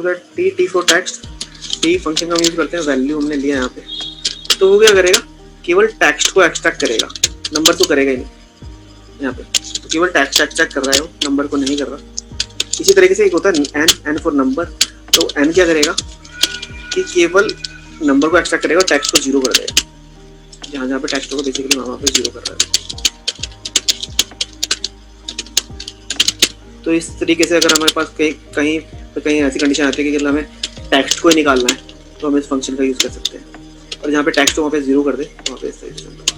To that T for text, T function का हम use करते हैं, वैल्यू हमने लिया यहाँ पे, तो वो क्या करेगा, केवल टेक्स्ट को एक्सट्रैक्ट करेगा, नंबर तो करेगा ही नहीं यहाँ पे, तो केवल टेक्स्ट एक्सट्रैक्ट कर रहा है वो, नंबर को नहीं कर रहा। इसी तरीके से एक होता है एन फॉर नंबर, तो एन क्या करेगा कि केवल नंबर को एक्सट्रैक्ट करेगा, टेक्स्ट को जीरो कर देगा, जहाँ जहाँ पे टेक्स्ट होगा बेसिकली वहाँ पे जीरो कर रहा है। तो इस तरीके से अगर हमारे पास कहीं ऐसी कंडीशन आती है कि हमें टेक्स्ट को ही निकालना है, तो हम इस फंक्शन का यूज़ कर सकते हैं, और जहाँ पे टेक्स्ट हो वहाँ पे जीरो कर दे, वहाँ पे इस तरीके से।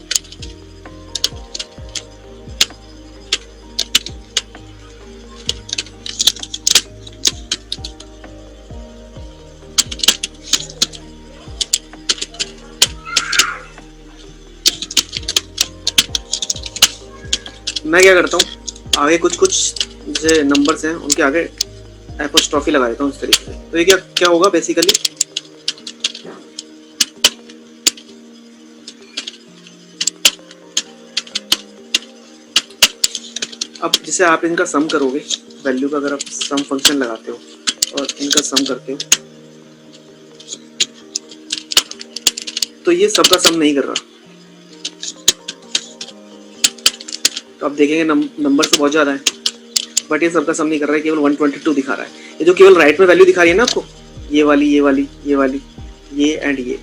मैं क्या करता हूँ, आगे कुछ जो नंबर्स हैं उनके आगे एपोस्ट्रॉफी लगा देता हूँ इस तरीके से। तो ये क्या होगा बेसिकली, अब जैसे आप इनका सम करोगे, वैल्यू का अगर आप सम फंक्शन लगाते हो और इनका सम करते हो, तो ये सबका सम नहीं कर रहा। तो आप देखेंगे नंबर तो बहुत ज़्यादा है, बट ये सबका सम नहीं कर रहा है, केवल 122 दिखा रहा है। ये जो केवल राइट में वैल्यू दिखा रही है ना आपको, ये वाली, ये एंड ये,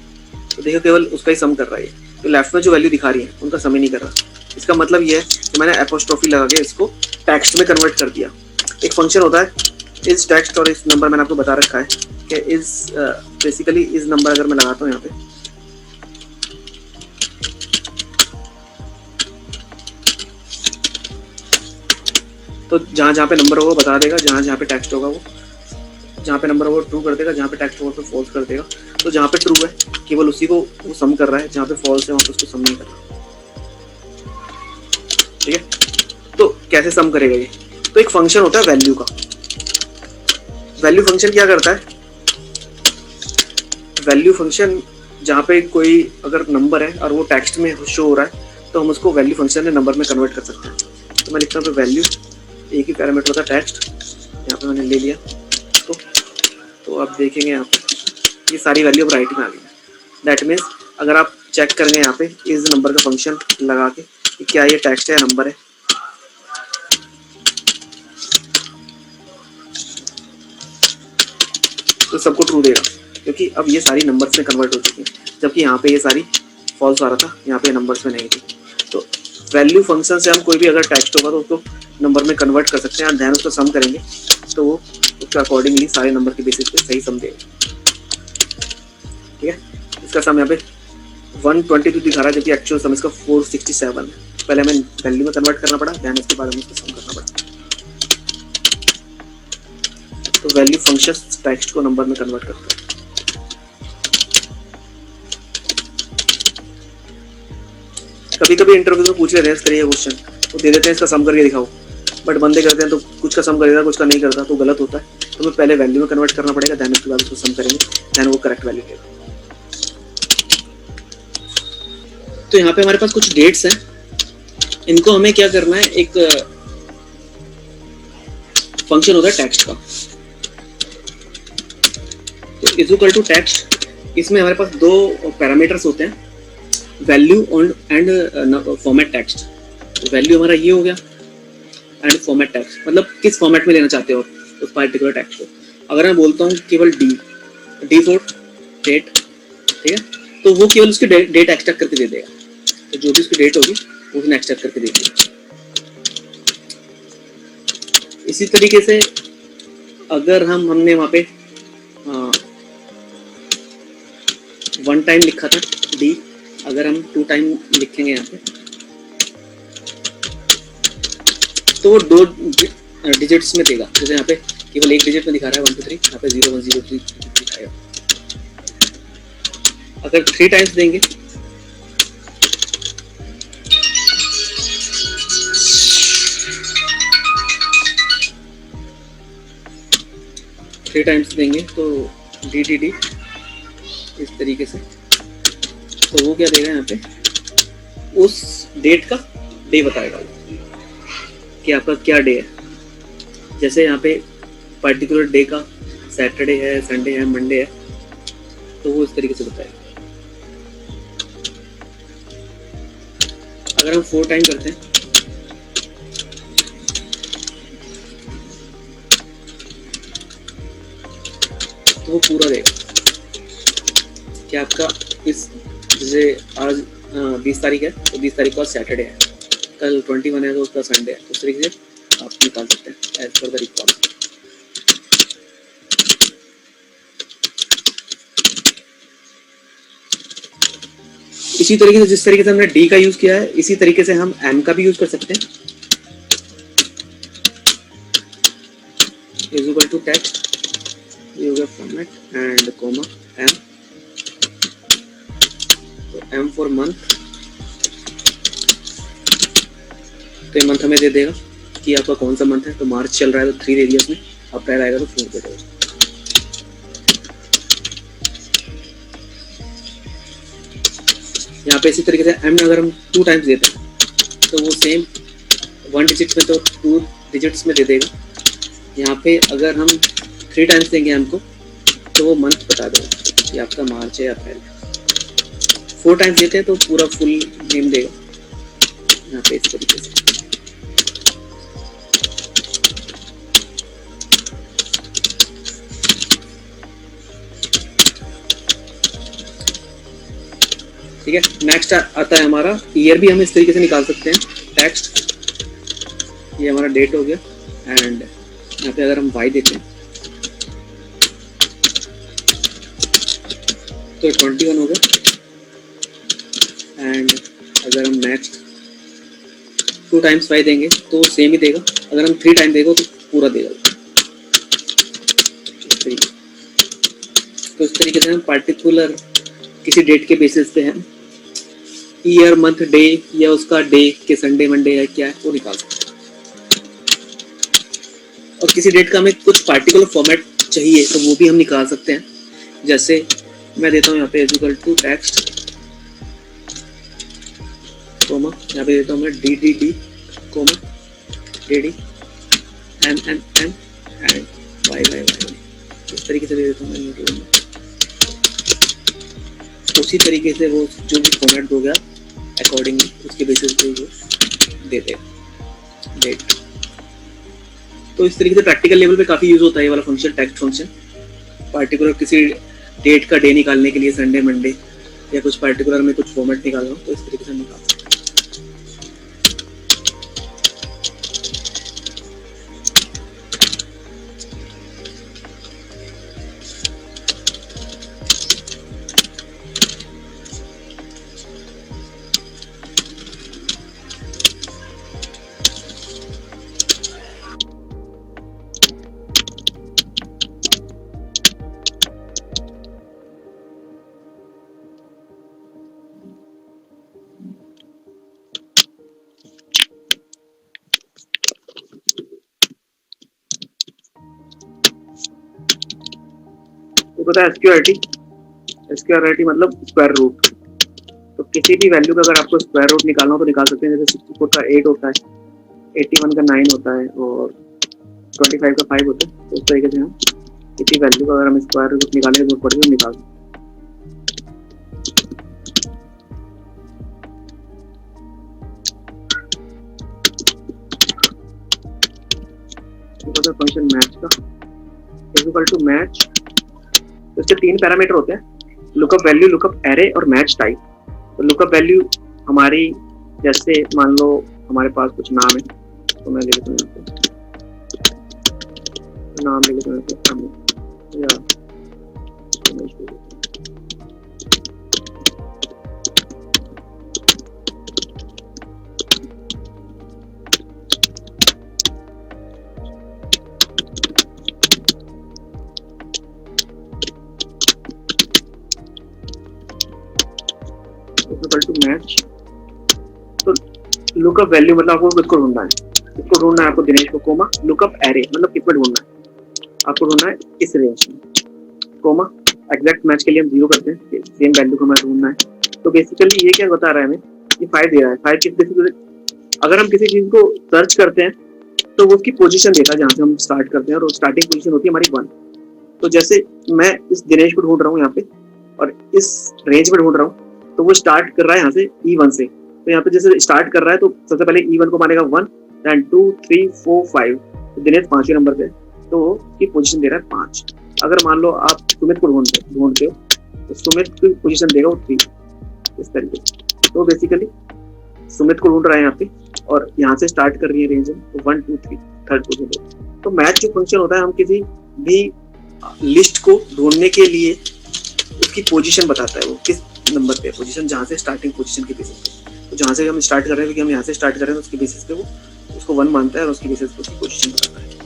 तो देखो केवल उसका ही सम कर रहा है। तो लेफ्ट में जो वैल्यू दिखा रही है उनका सम ही नहीं कर रहा। इसका मतलब ये है कि मैंने एपोस्ट्रोफी लगा के इसको टेक्स्ट में कन्वर्ट कर दिया। एक फंक्शन होता है इस टेक्स्ट, और इस नंबर मैंने आपको बता रखा है कि इस बेसिकली इस नंबर अगर मैं लगाता हूँ यहाँ पे, तो जहाँ जहाँ पे नंबर होगा बता देगा, जहाँ जहाँ पे टेक्स्ट होगा वो, जहाँ पे नंबर होगा ट्रू कर देगा, जहाँ पे टेक्स्ट होगा तो फॉल्स कर देगा। तो जहाँ पे ट्रू है केवल उसी को वो सम कर रहा है, जहाँ पे फॉल्स है वहाँ पे उसको सम नहीं कर रहा। ठीक है, तो कैसे सम करेगा ये, तो एक फंक्शन होता है वैल्यू का। वैल्यू फंक्शन क्या करता है, वैल्यू फंक्शन जहाँ पे कोई अगर नंबर है और वो टेक्स्ट में शो हो रहा है, तो हम उसको वैल्यू फंक्शन में नंबर में कन्वर्ट कर सकते हैं। तो मैं लिखता हूँ वैल्यू, एक ही पैरामीटर होता है टेक्स्ट, यहाँ पे मैंने ले लिया। तो आप देखेंगे यहाँ पे ये सारी वैल्यू अब राइट में आ गई। दैट मीन्स अगर आप चेक करेंगे यहाँ पे इस नंबर का फंक्शन लगा के कि क्या ये टेक्स्ट है या नंबर है, तो सबको ट्रू देगा, क्योंकि अब ये सारी नंबर्स में कन्वर्ट हो चुकी है, जबकि यहाँ पे ये सारी फॉल्स आ रहा था, यहाँ पे नंबर्स में नहीं थी। तो वैल्यू फंक्शन से हम कोई भी अगर टेक्स्ट होगा तो उसको नंबर में कन्वर्ट कर सकते हैं, और ध्यान उसको सम करेंगे तो वो उसका अकॉर्डिंगली सारे नंबर के बेसिस पे सही सम देगा। ठीक है, इसका सम यहाँ पे 122 दिखा रहा है, जबकि एक्चुअल सम इसका 467 है। पहले हमें वैल्यू में कन्वर्ट करना पड़ा, ध्यान उसके बाद हमें इसको सम करना पड़ा। तो वैल्यू फंक्शन टेक्स्ट को नंबर में कन्वर्ट करता है। कभी कभी इंटरव्यू में पूछ लेते हैं इस तरह का क्वेश्चन, तो दे देते हैं इसका सम करके दिखाओ, बट बंदे करते हैं तो कुछ का सम करेगा कुछ का नहीं करता, तो गलत होता है। तो हमें पहले वैल्यू में कन्वर्ट करना पड़ेगा, दैन उसके बाद उसको सम करेंगे, दैन वो करेक्ट वैल्यू देगा। तो यहाँ पे हमारे पास कुछ डेट्स हैं, इनको हमें क्या करना है, एक फंक्शन होता है टेक्स्ट का, तो इज इक्वल टू टेक्स्ट। इसमें हमारे पास दो पैरामीटर्स होते हैं, value and format text. Value हमारा ये हो गया एंड फॉर्मेट टेक्स्ट, मतलब किस फॉर्मेट में लेना चाहते हो उस पार्टिकुलर टेक्स्ट को। अगर मैं बोलता हूँ केवल डी फॉर डेट, ठीक है, तो वो केवल उसकी डेट एक्सट्रैक्ट करके दे देगा, तो जो भी उसकी डेट होगी वो उसने एक्सट्रैक्ट करके दे देगा। इसी तरीके से अगर हमने वहाँ पे 1 टाइम लिखा था डी, अगर हम 2 टाइम लिखेंगे यहाँ पे, तो वो 2 डिजिट्स में देगा। जैसे यहाँ पे केवल 1 डिजिट में दिखा रहा है 1 2 3, यहाँ पे 0 1 0 3 दिखाएगा। अगर 3 टाइम्स देंगे तो डी डी डी इस तरीके से, तो वो क्या देगा यहाँ पे, उस डेट का डे बताएगा कि आपका क्या डे है। जैसे यहाँ पे पर्टिकुलर डे का सैटरडे है, संडे है, मंडे है, तो वो इस तरीके से बताएगा। अगर हम 4 टाइम करते हैं तो वो पूरा देगा कि आपका इस, जैसे आज 20 तारीख है तो 20 तारीख का सैटरडे है, कल 21 है तो उसका संडे है। उस तरीके से आप निकाल सकते हैं एज पर द रिक्वायरमेंट। इसी तरीके से जिस तरीके से हमने डी का यूज किया है, इसी तरीके से हम एम का भी यूज कर सकते हैं। इज इक्वल टू टेक्स्ट, ये हो गया फॉर्मेट एंड कॉमा एम, तो एम फॉर मंथ, तो ये मंथ हमें दे देगा कि आपका कौन सा मंथ है। तो मार्च चल रहा है तो 3 दे दिया उसने, अप्रैल आएगा तो 4 दे देगा। यहाँ पे इसी तरीके से एम अगर हम 2 टाइम्स देते हैं तो वो सेम 1 डिजिट में तो 2 डिजिट्स में दे देगा। यहाँ पे अगर हम 3 टाइम्स देंगे एम को तो वो मंथ बता देगा कि आपका मार्च है या अप्रैल है। 4 टाइम्स देते हैं तो पूरा फुल नेम देगा यहाँ पे इस तरीके से। ठीक है, नेक्स्ट आता है हमारा ईयर, भी हम इस तरीके से निकाल सकते हैं। टेक्स्ट, ये हमारा डेट हो गया एंड यहाँ पे अगर हम वाई देते हैं तो 21 हो गया एंड अगर हम नेक्स्ट 2 टाइम्स वाई देंगे तो सेम ही देगा। अगर हम 3 टाइम देंगे तो पूरा देगा। तो इस तरीके से हम पार्टिकुलर किसी डेट के बेसिस पे हम ईयर, मंथ, डे या उसका डे के संडे मंडे है क्या है वो निकाल सकते हैं। और किसी डेट का हमें कुछ पार्टिकुलर फॉर्मेट चाहिए तो वो भी हम निकाल सकते हैं। जैसे मैं देता हूँ यहाँ पे इक्वल टू टेक्स्ट कोमा, यहाँ पे देता हूँ मैं D D D comma D D M M M and Y Y Y, इस तरीके से दे देता हूँ मैं। उसी तरीके से वो जो भी फॉर्मेट दोगे आप अकॉर्डिंगली उसके बेसिस पे वो दे देगा डेट। तो इस तरीके से प्रैक्टिकल लेवल पे काफ़ी यूज़ होता है ये वाला फंक्शन, टेक्स्ट फंक्शन। पार्टिकुलर किसी डेट का डे निकालने के लिए, संडे मंडे या कुछ पार्टिकुलर में कुछ फॉर्मेट निकालना हो तो इस तरीके से निकाल सकते हैं। पता है एसक्यूआरटी मतलब स्क्वायर रूट। तो किसी भी वैल्यू का अगर आपको स्क्वायर रूट निकालना हो तो निकाल सकते हैं। जैसे 64 का 8 होता है, 81 का 9 होता है और 25 का 5 होता है। तो इस तरीके से हम किसी वैल्यू का अगर हम स्क्वायर रूट निकालेंगे तो पड़ के निकाल सकते हैं। फंक्शन मैच का इक्वल टू मैच, तो इसके 3 पैरामीटर होते हैं, लुकअप वैल्यू, लुकअप एरे और मैच टाइप। तो लुकअप वैल्यू हमारी, जैसे मान लो हमारे पास कुछ नाम है तो मैं लिख देता हूँ नाम, लिख देता हूँ या टू मैच। तो लुकअप वैल्यू मतलब आपको किसको ढूंढना है, किसको ढूंढना है आपको, दिनेश को, कोमा लुकअप एरे मतलब कितना ढूंढना है आपको, ढूंढना है इस रेंज में, कोमा एग्जैक्ट मैच के लिए हम 0 करते हैं, सेम वैल्यू को हमें ढूंढना है। तो बेसिकली ये क्या बता रहा है हमें, ये 5 दे रहा है। 5 किस बेसिकली अगर हम किसी चीज को सर्च करते हैं तो वो उसकी पोजीशन देता है जहाँ से हम स्टार्ट करते हैं, और स्टार्टिंग पोजीशन होती है हमारी 1। तो जैसे मैं इस दिनेश को ढूंढ रहा हूँ यहाँ पे और इस रेंज में ढूंढ रहा हूँ, तो वो स्टार्ट कर रहा है यहाँ से E1 से। तो यहाँ पे जैसे स्टार्ट कर रहा है तो सबसे पहले E1 को मानेगा 1, देन 2, 3, 4, 5। तो दिनेश 5वें नंबर पे, तो उसकी पोजीशन दे रहा है 5। अगर मान लो आप सुमित को ढूंढते हो तो सुमित की पोजीशन देगा वो 3, इस तरीके से। तो बेसिकली सुमित को ढूंढ रहा है यहाँ पे और यहाँ से स्टार्ट कर रही है रेंज में, तो 1, 2, 3 थर्ड पोजीशन। तो मैच जो फंक्शन होता है, हम किसी भी लिस्ट को ढूंढने के लिए उसकी पोजीशन बताता है, वो किस नंबर पे पोजीशन, जहाँ से स्टार्टिंग पोजीशन के बेसिस पे। तो जहाँ से हम स्टार्ट कर रहे हैं, हम यहाँ से स्टार्ट कर रहे हैं, उसके बेसिस पे वो उसको 1 मानता है और उसके बेसिस पे उसकी पोजीशन बताता है।